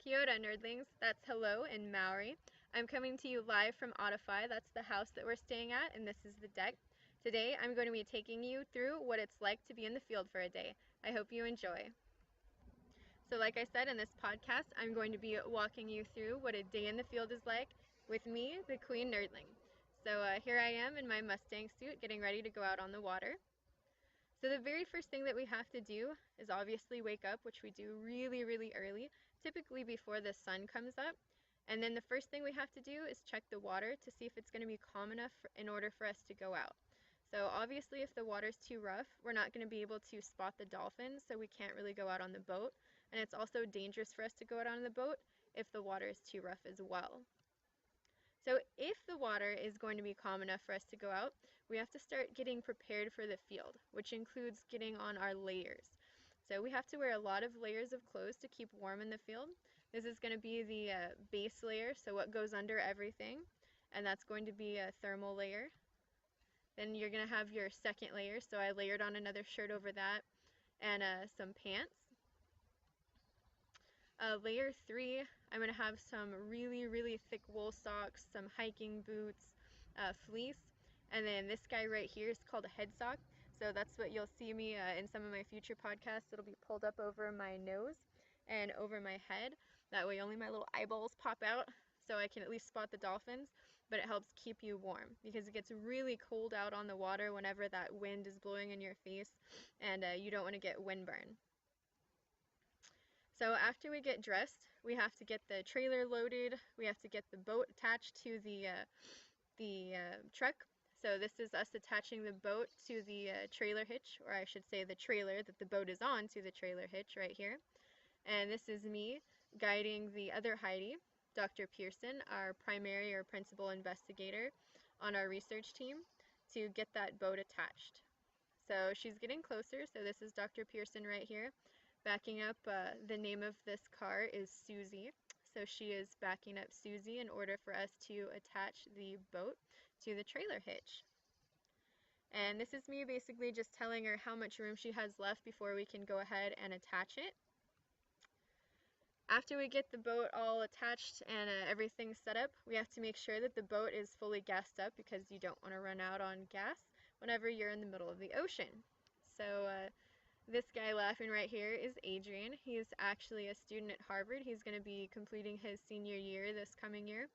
Kia ora, nerdlings. That's hello in Maori. I'm coming to you live from Audify. That's the house that we're staying at, and this is the deck. Today, I'm going to be taking you through what it's like to be in the field for a day. I hope you enjoy. So like I said in this podcast, I'm going to be walking you through what a day in the field is like with me, the Queen Nerdling. So here I am in my Mustang suit getting ready to go out on the water. So the very first thing that we have to do is obviously wake up, which we do really, really early, typically before the sun comes up. And then the first thing we have to do is check the water to see if it's going to be calm enough in order for us to go out. So obviously if the water's too rough, we're not going to be able to spot the dolphins, so we can't really go out on the boat. And it's also dangerous for us to go out on the boat if the water is too rough as well. So if the water is going to be calm enough for us to go out, we have to start getting prepared for the field, which includes getting on our layers. So we have to wear a lot of layers of clothes to keep warm in the field. This is going to be the base layer, so what goes under everything, and that's going to be a thermal layer. Then you're going to have your second layer, so I layered on another shirt over that, and some pants. Layer 3, I'm going to have some really, really thick wool socks, some hiking boots, fleece, and then this guy right here is called a head sock. So that's what you'll see me in some of my future podcasts. It'll be pulled up over my nose and over my head. That way only my little eyeballs pop out so I can at least spot the dolphins, but it helps keep you warm because it gets really cold out on the water whenever that wind is blowing in your face, and you don't want to get windburn. So after we get dressed, we have to get the trailer loaded, we have to get the boat attached to the truck. So this is us attaching the boat to the trailer hitch, or I should say the trailer that the boat is on to the trailer hitch right here. And this is me guiding the other Heidi, Dr. Pearson, our primary or principal investigator on our research team, to get that boat attached. So she's getting closer, so this is Dr. Pearson right here. Backing up, the name of this car is Susie. So she is backing up Susie in order for us to attach the boat to the trailer hitch. And this is me basically just telling her how much room she has left before we can go ahead and attach it. After we get the boat all attached and everything set up, we have to make sure that the boat is fully gassed up because you don't want to run out on gas whenever you're in the middle of the ocean. So this guy laughing right here is Adrian. He's actually a student at Harvard. He's going to be completing his senior year this coming year,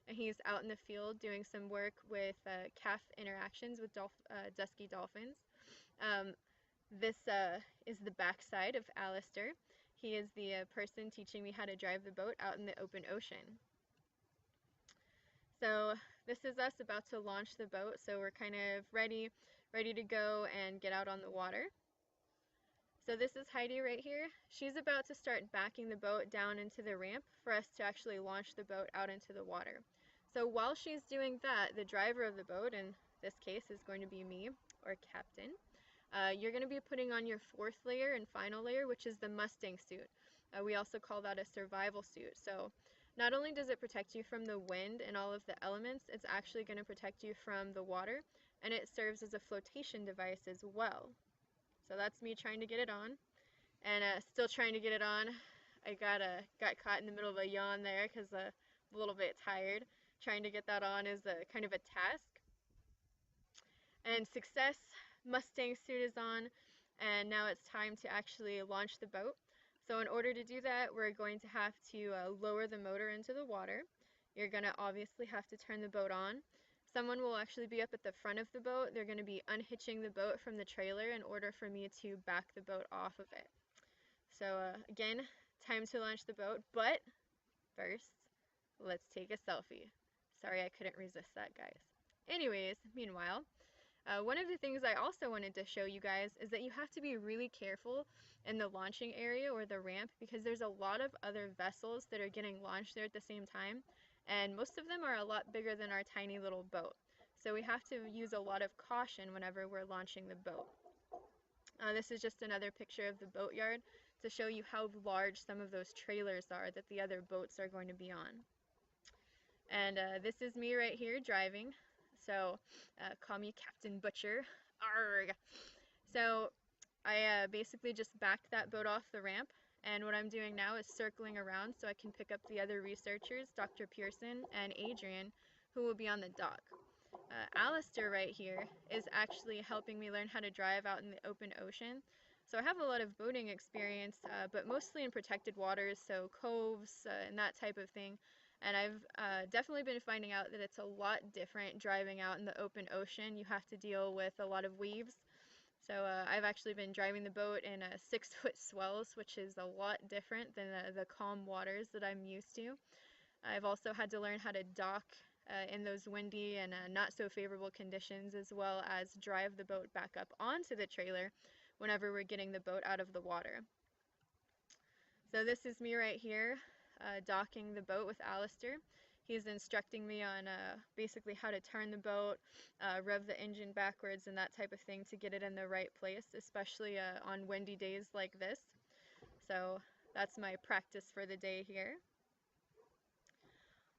and he's out in the field doing some work with calf interactions with dusky dolphins. This is the backside of Alistair. He is the person teaching me how to drive the boat out in the open ocean. So this is us about to launch the boat, so we're kind of ready to go and get out on the water. So this is Heidi right here. She's about to start backing the boat down into the ramp for us to actually launch the boat out into the water. So while she's doing that, the driver of the boat, in this case is going to be me, or captain, you're going to be putting on your fourth layer and final layer, which is the Mustang suit. We also call that a survival suit. So not only does it protect you from the wind and all of the elements, it's actually going to protect you from the water, and it serves as a flotation device as well. So that's me trying to get it on, and still trying to get it on. I got caught in the middle of a yawn there because I'm a little bit tired. Trying to get that on is kind of a task. And success, Mustang suit is on, and now it's time to actually launch the boat. So in order to do that, we're going to have to lower the motor into the water. You're going to obviously have to turn the boat on. Someone will actually be up at the front of the boat. They're going to be unhitching the boat from the trailer in order for me to back the boat off of it. So again, time to launch the boat, but first, let's take a selfie. Sorry, I couldn't resist that, guys. Anyways, meanwhile, one of the things I also wanted to show you guys is that you have to be really careful in the launching area or the ramp because there's a lot of other vessels that are getting launched there at the same time, and most of them are a lot bigger than our tiny little boat. So we have to use a lot of caution whenever we're launching the boat. This is just another picture of the boatyard to show you how large some of those trailers are that the other boats are going to be on. And this is me right here driving. So call me Captain Butcher. Arrgh. So I basically just backed that boat off the ramp, And what I'm doing now is circling around so I can pick up the other researchers, Dr. Pearson and Adrian, who will be on the dock. Alistair right here is actually helping me learn how to drive out in the open ocean. So I have a lot of boating experience, but mostly in protected waters, so coves and that type of thing. And I've definitely been finding out that it's a lot different driving out in the open ocean. You have to deal with a lot of waves. So I've actually been driving the boat in 6-foot swells, which is a lot different than the calm waters that I'm used to. I've also had to learn how to dock in those windy and not so favorable conditions, as well as drive the boat back up onto the trailer whenever we're getting the boat out of the water. So this is me right here docking the boat with Alistair. He's instructing me on basically how to turn the boat, rev the engine backwards and that type of thing to get it in the right place, especially on windy days like this. So that's my practice for the day here.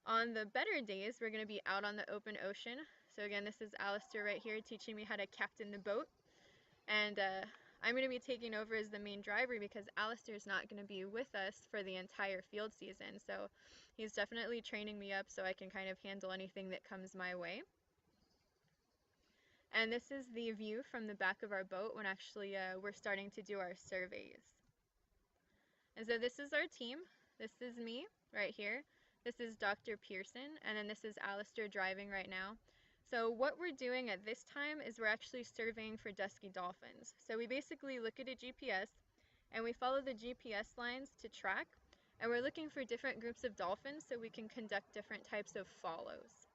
On the better days, we're going to be out on the open ocean. So again, this is Alistair right here teaching me how to captain the boat. And I'm going to be taking over as the main driver because Alistair's not going to be with us for the entire field season. So he's definitely training me up so I can kind of handle anything that comes my way. And this is the view from the back of our boat when actually we're starting to do our surveys. And so this is our team. This is me right here. This is Dr. Pearson, and then this is Alistair driving right now. So what we're doing at this time is we're actually surveying for dusky dolphins. So we basically look at a GPS and we follow the GPS lines to track, and we're looking for different groups of dolphins so we can conduct different types of follows.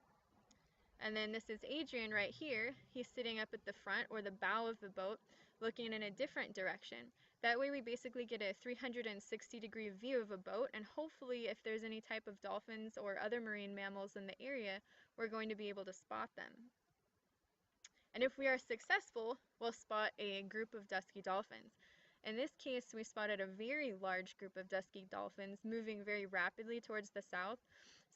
And then this is Adrian right here. He's sitting up at the front or the bow of the boat looking in a different direction. That way we basically get a 360-degree view of a boat, and hopefully if there's any type of dolphins or other marine mammals in the area, we're going to be able to spot them. And if we are successful, we'll spot a group of dusky dolphins. In this case, we spotted a very large group of dusky dolphins moving very rapidly towards the south.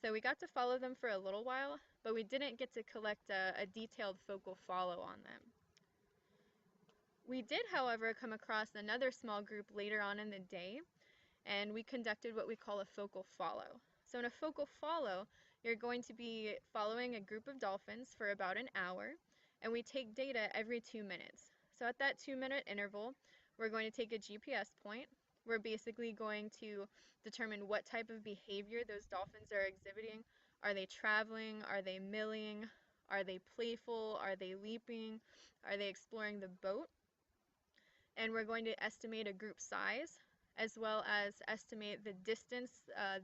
So we got to follow them for a little while, but we didn't get to collect a detailed focal follow on them. We did, however, come across another small group later on in the day, and we conducted what we call a focal follow. So in a focal follow, you're going to be following a group of dolphins for about an hour, and we take data every 2 minutes. So at that 2-minute interval, we're going to take a GPS point. We're basically going to determine what type of behavior those dolphins are exhibiting. Are they traveling? Are they milling? Are they playful? Are they leaping? Are they exploring the boat? And we're going to estimate a group size, as well as estimate the distance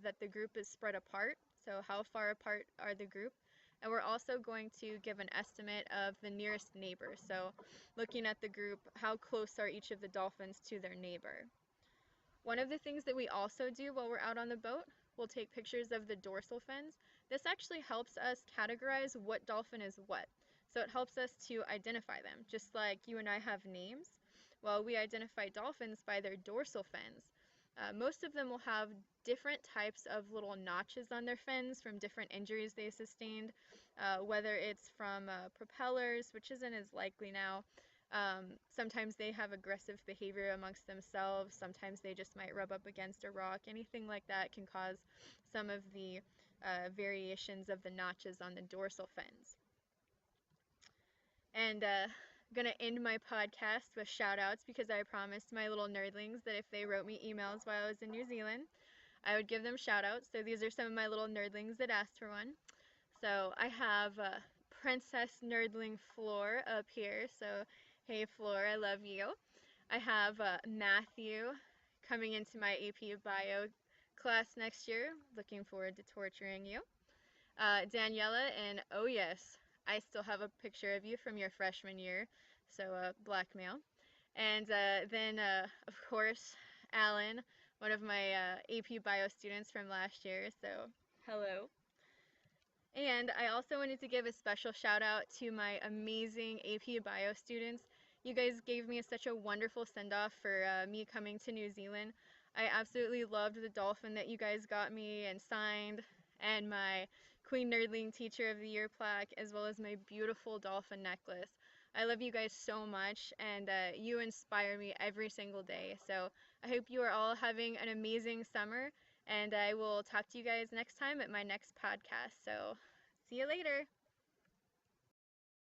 that the group is spread apart, so how far apart are the group. And we're also going to give an estimate of the nearest neighbor, so looking at the group, how close are each of the dolphins to their neighbor. One of the things that we also do while we're out on the boat, we'll take pictures of the dorsal fins. This actually helps us categorize what dolphin is what. So it helps us to identify them, just like you and I have names. Well, we identify dolphins by their dorsal fins. Most of them will have different types of little notches on their fins from different injuries they sustained, whether it's from propellers, which isn't as likely now. Sometimes they have aggressive behavior amongst themselves. Sometimes they just might rub up against a rock. Anything like that can cause some of the variations of the notches on the dorsal fins. And gonna end my podcast with shout outs because I promised my little nerdlings that if they wrote me emails while I was in New Zealand, I would give them shout outs. So these are some of my little nerdlings that asked for one. So I have Princess Nerdling Floor up here. So hey Floor, I love you. I have Matthew coming into my AP Bio class next year. Looking forward to torturing you. Daniela, and oh yes, I still have a picture of you from your freshman year, so blackmail. And then, of course, Alan, one of my AP Bio students from last year, so hello. And I also wanted to give a special shout out to my amazing AP Bio students. You guys gave me such a wonderful send-off for me coming to New Zealand. I absolutely loved the dolphin that you guys got me and signed, and my Queen Nerdling Teacher of the Year plaque, as well as my beautiful dolphin necklace. I love you guys so much, and you inspire me every single day. So I hope you are all having an amazing summer, and I will talk to you guys next time at my next podcast. So, see you later.